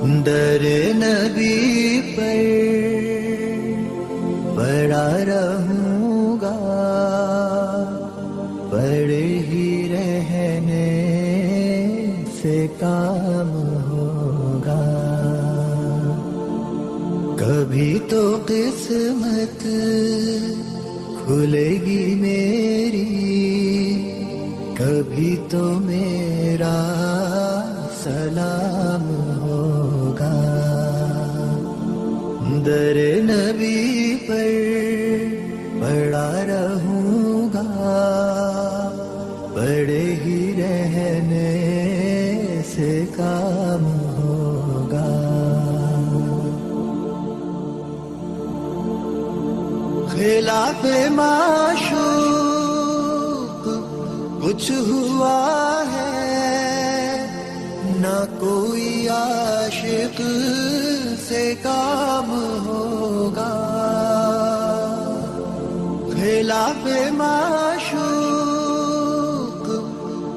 در نبی پر پڑا رہوں گا، پڑے ہی رہنے سے کام ہوگا. کبھی تو قسمت کھلے گی میری، کبھی تو میرا سلام ہوگا. در نبی پر پڑا رہوں گا، پڑے ہی رہنے سے کام ہوگا. خلاف معشوق کچھ ہوا ہے، نہ کوئی عاشق سے کام ہوگا. خلاف معشوق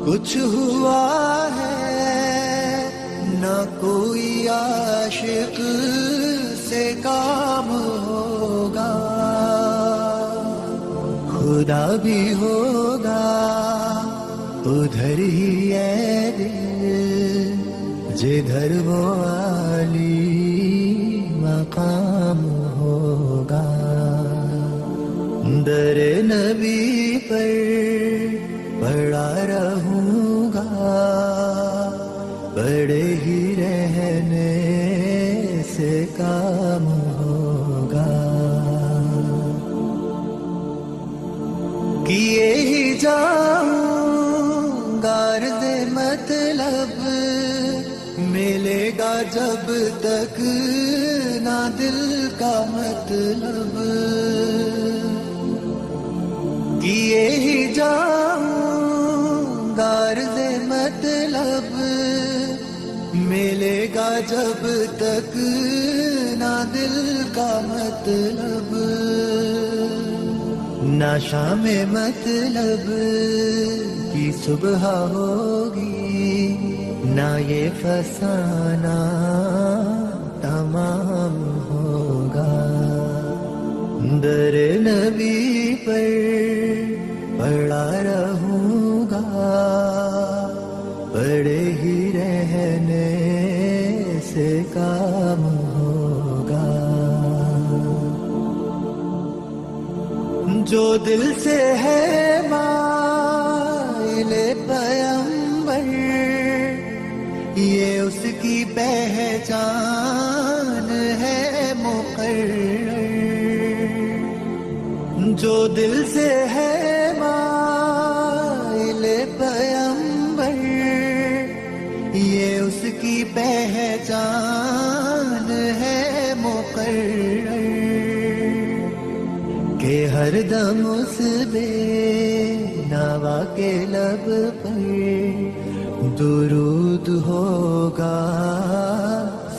کچھ ہوا ہے، نہ کوئی عاشق سے کام ہوگا. خدا بھی ہوگا ادھر ہی ہے دل، جدھر وہ عالی مقام ہوگا. در نبی پر پڑا رہوں گا، پڑے ہی رہنے سے کام ہوگا. کیے ہی جاؤں گا عرض مطلب، ملے گا جب تک نہ دل کا مطلب. کیے ہی جاؤں گا عرض مطلب، ملے گا جب تک نہ دل کا مطلب. نہ شام مطلب کی صبح ہوگی، نہ یہ فسانہ تمام ہوگا. در نبی پر پڑا رہوں گا، پڑے ہی رہنے سے کام ہوگا. جو دل سے ہے مائل پیمبر، یہ اس کی پہچان ہے مقرر. جو دل سے ہے مائل پیمبر، یہ اس کی پہچان ہے مقرر. کہ ہر دم اس بے نوا کے لب پر درود ہوگا،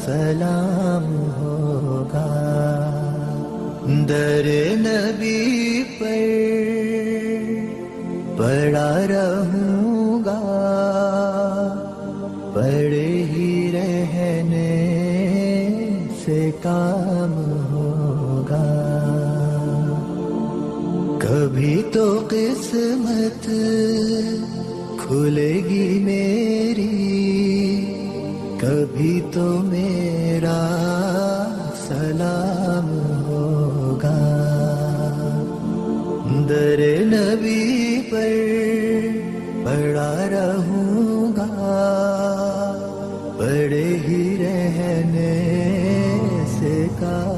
سلام ہوگا. در نبی پر پڑا رہوں گا، پڑے ہی رہنے سے کام ہوگا. کبھی تو قسمت کھلے گی میری، کبھی تو میرا سلام ہوگا. در نبی پر پڑا رہوں گا، پڑے ہی رہنے سے کام